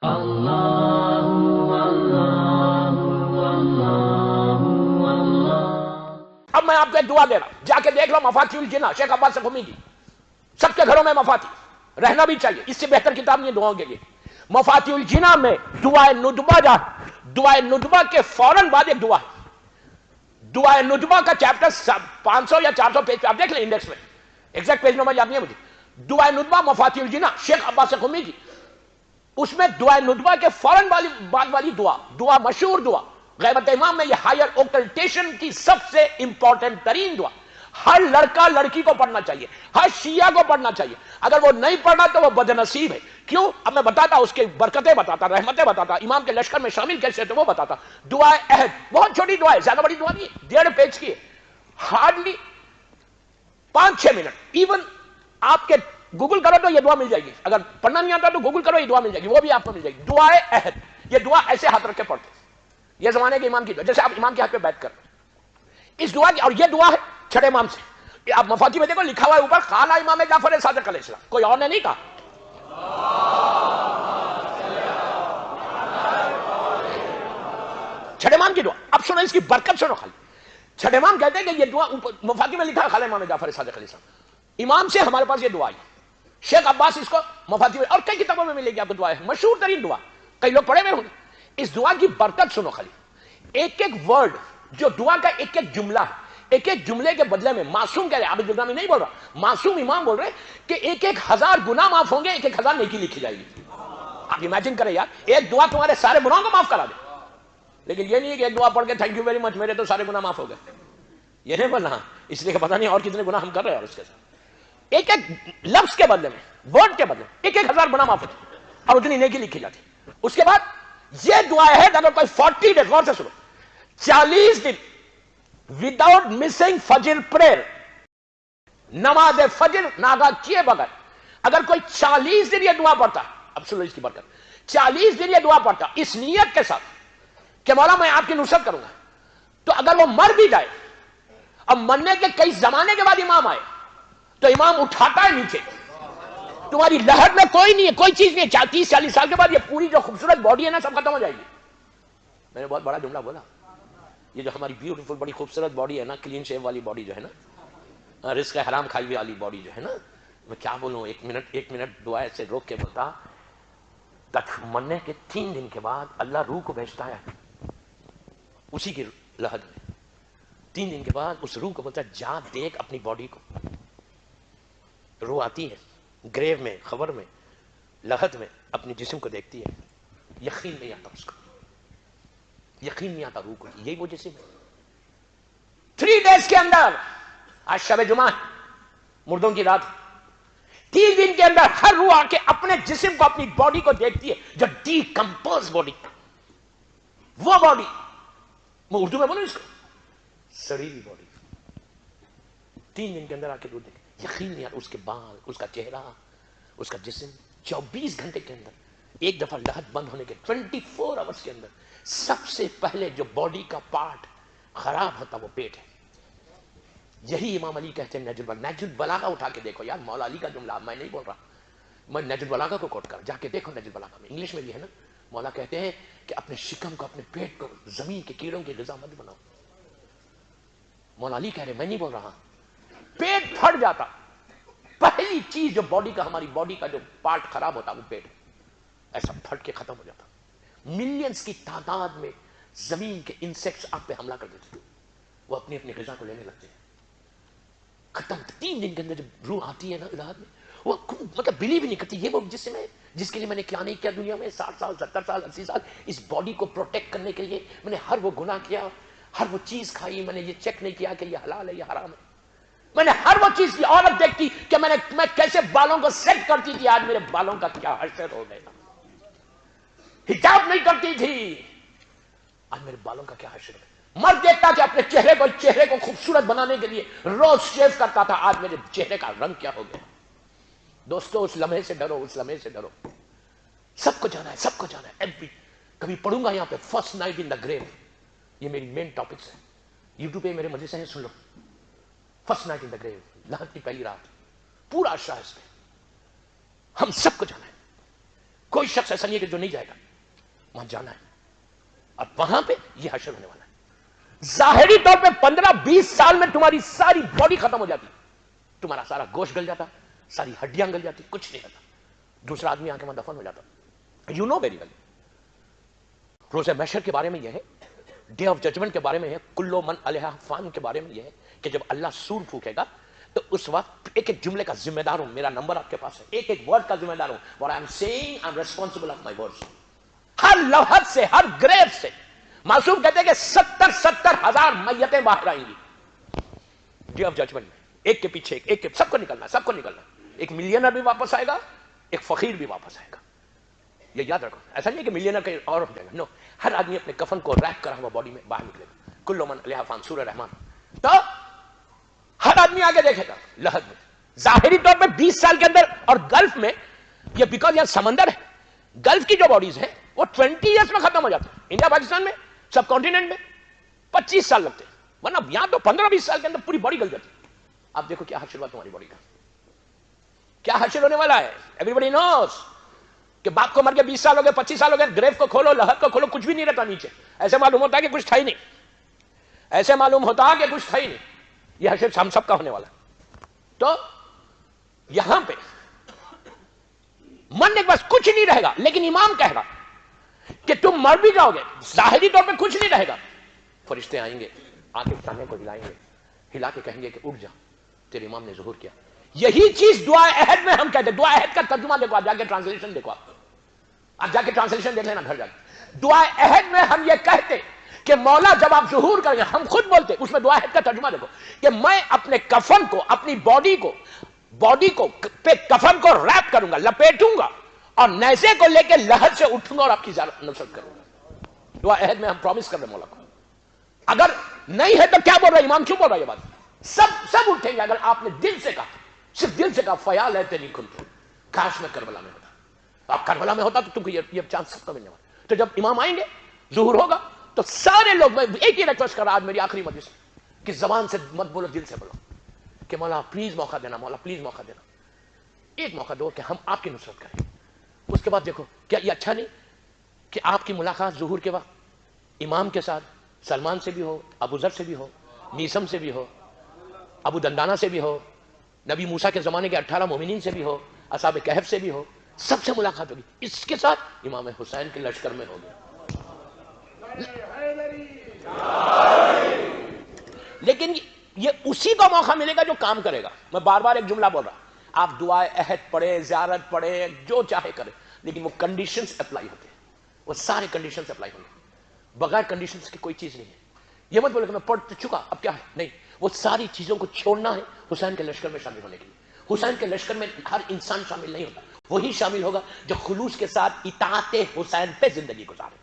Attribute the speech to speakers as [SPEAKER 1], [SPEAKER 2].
[SPEAKER 1] اب میں آپ کو ایک دعا دے رہا ہوں، جا کے دیکھ لو مفاتیح الجنہ شیخ عباس قمی کی، سب کے گھروں میں مفاتیح رہنا بھی چاہیے، اس سے بہتر کتاب نہیں دعاؤں کے لیے۔ مفاتیح الجنہ میں دعائے ندبہ دعائے ندبہ کے فوراً بعد ایک دعا ہے، دعائے ندبہ کا چیپٹر 500 یا 400 پیج پہ آپ دیکھ لیں انڈیکس میں، ایگزیکٹ پیج نمبر یاد نہیں ہے مجھے۔ دعائے ندبہ مفاتیح الجنہ شیخ عباس قمی کی، اس میں دعائے ندبہ کے فوراً بعد والی دعا مشہور دعا غیبت امام میں، یہ ہائر اوکلٹیشن کی سب سے امپورٹنٹ ترین دعا، ہر لڑکا لڑکی کو پڑھنا چاہیے، ہر شیعہ کو پڑھنا چاہیے، اگر وہ نہیں پڑھنا تو وہ بدنصیب ہے۔ کیوں؟ اب میں بتاتا اس کے برکتیں بتاتا، رحمتیں بتاتا، امام کے لشکر میں شامل کیسے تھے وہ بتاتا۔ دعائے عہد بہت چھوٹی دعا ہے، زیادہ بڑی دعا نہیں ہے، 1.5 پیج کی ہے، ہارڈلی 5-6 منٹ۔ ایون آپ کے گوگل کرو تو یہ دعا مل جائے گی، اگر پڑھنا نہیں آتا تو گوگل کرو، یہ دعا مل جائے گی، وہ بھی آپ کو مل جائے گی۔ دعائے عہد، یہ دعا ایسے ہاتھ رکھ کے پڑھتے، یہ زمانے کے امام کی دعا، جیسے آپ امام کے ہاتھ پہ بیٹھ کر اس دعا کی، اور یہ دعا ہے چھٹے امام سے۔ آپ مفاتیح میں دیکھو لکھا ہوا ہے اوپر، قال امام جعفر صادق علیہ السلام، کوئی اور نے نہیں کہا۔ چھٹے امام کی دعا، اب سنو اس کی برکت سنو خالی۔ چھٹے امام کہتے ہیں کہ یہ دعا مفاتیح میں لکھا ہے قال امام جعفر صادق علیہ السلام، امام سے ہمارے پاس یہ دعا آئی، شیخ عباس اس کو مفاتیح میں اور کئی کتابوں میں ملے گی آپ کو، دعا ہے مشہور ترین دعا، کئی لوگ پڑھے ہوئے ہوں گے۔ اس دعا کی برکت سنو خالی، ایک ایک ورڈ جو دعا کا ایک ایک جملہ ہے، ایک ایک جملے کے بدلے میں معصوم کہہ رہے ہیں، عابد الگرامی نہیں بول رہا، معصوم امام بول رہے کہ 1000 گناہ معاف ہوں گے، 1000 نیکی لکھی جائے گی۔ آپ امیجن کریں یار، ایک دعا تمہارے سارے گناہوں کو معاف کرا دے، لیکن یہ نہیں ہے کہ ایک دعا پڑھ کے تھینک یو ویری مچ میرے تو سارے گناہ معاف ہو گئے، یہ نہیں بولنا، اس لیے کہ پتہ نہیں اور کتنے گناہ ہم کر رہے ہیں، اور اس کے ساتھ ایک ایک لفظ کے بدلے میں، ورڈ کے بدلے میں 1000 گناہ معاف ہوتے اور اتنی نیکی لکھی جاتی۔ اس کے بعد یہ دعا ہے اگر کوئی 40 ڈیز، غور سے سنو، 40 دن وداؤٹ مسنگ فجر پریئر، نماز فجر ناگا کیے بغیر اگر کوئی 40 دن یہ دعا پڑھتا، اب سنو اس کی برکت، 40 دن یہ دعا پڑھتا اس نیت کے ساتھ کہ مولا میں آپ کی نصرت کروں گا، تو اگر وہ مر بھی جائے، اب مرنے کے کئی زمانے کے بعد امام آئے تو امام اٹھاتا ہے نیچے، تمہاری لہر میں کوئی نہیں ہے، کوئی چیز نہیں ہے، 30-40 سال کے بعد یہ پوری جو خوبصورت باڈی ہے نا سب ختم ہو جائے گی۔ میں نے بہت بڑا جملہ بولا، یہ جو ہماری بیوٹیفل بڑی خوبصورت باڈی ہے نا، کلین شیو والی باڈی جو ہے نا، رزق حرام کھائی ہوئی والی باڈی جو ہے نا، میں کیا بولوں، ایک منٹ دعا سے روک کے بولتا، تک مرنے کے 3 دن کے بعد اللہ روح کو بھیجتا ہے اسی کی لحد میں، 3 دن کے بعد اس روح کو بولتا ہے جا دیکھ اپنی باڈی کو، روح آتی ہے گریو میں، خبر میں، لحد میں اپنے جسم کو دیکھتی ہے، یقین نہیں آتا اس کو، یقین نہیں آتا روح کو، یہی وہ جسم ہے۔ 3 ڈیز کے اندر، آج شب جمعہ مردوں کی رات، 3 دن کے اندر ہر روح آ کے اپنے جسم کو، اپنی باڈی کو دیکھتی ہے، جو ڈی کمپوز باڈی، وہ باڈی، میں اردو میں بولوں اس کو، سڑی ہوئی باڈی، 3 دن کے اندر آ کے روح دیکھ، یقین نہیں آتا، اس کے بال، اس کا چہرہ، اس کا جسم، 24 گھنٹے کے اندر ایک دفعہ لحد بند ہونے کے 24 آورز کے اندر سب سے پہلے جو باڈی کا پارٹ خراب ہوتا وہ پیٹ ہے۔ یہی امام علی کہتے ہیں نہج البلاغہ اٹھا کے دیکھو یار، مولا علی کا جملہ، میں نہیں بول رہا، میں نہج البلاغہ کو کوٹ کر، جا کے دیکھو نہج البلاغہ میں، انگلش میں بھی ہے نا، مولا کہتے ہیں کہ اپنے شکم کو، اپنے پیٹ کو زمین کے کیڑوں کی غذا مت بناؤ، مولا علی کہہ رہے، میں نہیں بول رہا، پیٹ پھٹ جاتا، پہلی چیز جو باڈی کا، ہماری باڈی کا جو پارٹ خراب ہوتا وہ پیٹ، ایسا پھٹ کے ختم ہو جاتا، ملینز کی تعداد میں زمین کے انسیکٹس آپ پہ حملہ کر دیتے تھے، وہ اپنی اپنی غذا کو لینے لگتے ہیں، ختم۔ 3 دن کے اندر جب روح آتی ہے نا الہات میں، وہ مطلب بلیو نہیں کرتی، یہ وہ جسم ہے جس کے لیے میں نے کیا نہیں کیا دنیا میں، 60 سال 70 سال 80 سال اس باڈی کو پروٹیکٹ کرنے کے لیے میں نے ہر وہ گناہ کیا، ہر وہ چیز کھائی، میں نے یہ چیک نہیں کیا کہ یہ حلال ہے یہ حرام ہے، میں نے ہر وہ چیز کی، عورت دیکھتی کہ میں کیسے بالوں کو سیٹ کرتی تھی، آج میرے بالوں کا کیا حشر ہو گیا، حجاب نہیں کرتی تھی، آج میرے بالوں کا کیا حشر ہے، مرد دیکھتا کہ اپنے چہرے کو خوبصورت بنانے کے لیے روز شیو کرتا تھا، آج میرے چہرے کا رنگ کیا ہو گیا۔ دوستو اس لمحے سے ڈرو، اس لمحے سے ڈرو، سب کو جانا ہے، سب کو جانا ہے، کبھی پڑھوں گا یہاں پہ فرسٹ نائٹ ان دا گریو، یہ میری مین ٹاپکس ہے، یوٹیوب پہ میرے مجلسیں ہیں، سن لو، فرسٹ نائٹ ان دا گریو، لحد کی پہلی رات، پورا اشرا اس پہ، ہم سب کو جانا ہے، کوئی شخص ایسا نہیں ہے کہ جو نہیں جائے گا، وہاں جانا ہے، اور وہاں پہ یہ حشر ہونے والا ہے۔ ظاہری طور پہ 15-20 سال میں تمہاری ساری باڈی ختم ہو جاتی، تمہارا سارا گوشت گل جاتا، ساری ہڈیاں گل جاتی، کچھ نہیں رہتا، دوسرا آدمی آ کے وہاں دفن ہو جاتا۔ You know very well. روز محشر کے بارے میں یہ ہے، ڈے آف ججمنٹ کے بارے میں ہے، کلو من علیہا فان کے بارے میں یہ ہے کہ جب اللہ سور پھونکے گا تو اس وقت ایک ایک جملے کا ذمہ دار ہوں، میرا نمبر آپ کے پاس ہے، ایک ایک ورڈ کا ذمہ دار ہوں۔ what I'm saying I'm responsible of my words۔ ہر لفظ سے، ہر گریو سے۔ معصوم کہتے ہیں کہ 70,000 میتیں باہر آئیں گی ڈے آف ججمنٹ میں، ایک کے پیچھے ایک کے، سب کو نکلنا، سب کو نکلنا۔ ایک ملینر بھی واپس آئے گا، ایک فقیر بھی واپس آئے گا، یہ یاد رکھو۔ ایسا نہیں کہ ملینر کہیں اور ہو جائے گا، نو، ہر آدمی اپنے کفن کو ریپ کرا ہوا باڈی میں باہر نکلے گا، کل من علیہا فان، سورہ رحمان۔ تو ہر آدمی آگے دیکھے گا لحد میں، ظاہری طور پہ 20 سال کے اندر۔ اور گلف میں یہ بیکاز یہاں سمندر ہے، گلف کی جو باڈیز ہیں وہ 20 ایئرس میں ختم ہو جاتی ہیں۔ انڈیا پاکستان میں، سب کانٹیننٹ میں 25 سال لگتے ہیں، ورنہ یہاں تو 15-20 سال کے اندر پوری باڈی گل جاتی ہے۔ آپ دیکھو کیا حشر ہوا تمہاری باڈی کا، کیا حشر ہونے والا ہے۔ ایوری نوز کہ باپ کو مر کے 20 سال ہو گئے، 25 سال ہو گئے، گریو کو کھولو، لحد کو کھولو، کچھ بھی نہیں رہتا نیچے، ایسے معلوم ہوتا ہے کہ کچھ تھا ہی نہیں، ایسے معلوم ہوتا کہ کچھ تھا ہی نہیں۔ یہ حشر ہم سب کا ہونے والا ہے۔ تو یہاں پہ مرنے کے بعد کچھ نہیں رہے گا، لیکن امام کہے گا کہ تم مر بھی جاؤ گے، ظاہری طور پہ کچھ نہیں رہے گا۔ فرشتے آئیں گے، آ کے چانے کو ہلائیں گے، ہلا کے کہیں گے کہ اٹھ جا، تیرے امام نے ظہور کیا۔ یہی چیز دعا عہد میں ہم کہتے ہیں۔ دعا عہد کا ترجمہ دیکھو، آپ جا کے ٹرانسلیشن دیکھو، آپ جا کے ٹرانسلیشن دیکھ لینا گھر جا کے۔ دعا عہد میں ہم یہ کہتے کہ مولا جب آپ ظہور کریں گے، ہم خود بولتے، اس میں دعا عہد کا ترجمہ دیکھو کہ میں اپنے کفن کو، اپنی باڈی کو پہ کفن کو ریپ کروں گا، لپیٹوں گا، اور نیزے کو لے کے لحد سے اٹھوں گا اور آپ کی نصرت کروں گا۔ دعا عہد میں ہم پرومس کر رہے ہیں مولا کو۔ اگر نہیں ہے تو کیا بول رہا ہے امام، کیوں بول رہا ہے یہ بات؟ سب اٹھیں گے اگر آپ نے دل سے کہا، صرف دل سے کہا فیال ہے تیری کھل، کاش میں کربلا میں ہوتا، آپ کربلا میں ہوتا تو تم کو یہ چانس سب کو ملنے والا۔ تو جب امام آئیں گے، ظہور ہوگا، تو سارے لوگ، میں ایک ہی ریکویسٹ کر رہا آج میری آخری مجلس کہ زبان سے مت بولو، دل سے بولو کہ مولا پلیز موقع دینا، مولا پلیز موقع دینا، ایک موقع دو کہ ہم آپ کی نصرت کریں۔ اس کے بعد دیکھو کیا یہ اچھا نہیں کہ آپ کی ملاقات ظہور کے وقت امام کے ساتھ سلمان سے بھی ہو، ابو ذر سے بھی ہو، نیسم سے بھی ہو، ابو دندانہ سے بھی ہو، نبی موسیٰ کے زمانے کے 18 مومنین سے بھی ہو، اصحاب کہف سے بھی ہو، سب سے ملاقات ہوگی۔ اس کے ساتھ امام حسین کے لشکر میں ہوگی۔ لیکن یہ اسی کو موقع ملے گا جو کام کرے گا۔ میں بار بار ایک جملہ بول رہا، آپ دعائے عہد پڑھیں، زیارت پڑھیں، جو چاہے کریں، لیکن وہ کنڈیشنز اپلائی ہوتے ہیں، وہ سارے کنڈیشنز اپلائی ہوتے ہیں، بغیر کنڈیشنز کی کوئی چیز نہیں ہے۔ یہ مت بولے کہ میں پڑھ چکا اب کیا ہے، نہیں، وہ ساری چیزوں کو چھوڑنا ہے حسین کے لشکر میں شامل ہونے کے لیے۔ حسین کے لشکر میں ہر انسان شامل نہیں ہوتا، وہی شامل ہوگا جو خلوص کے ساتھ اطاعت حسین پہ زندگی گزارے۔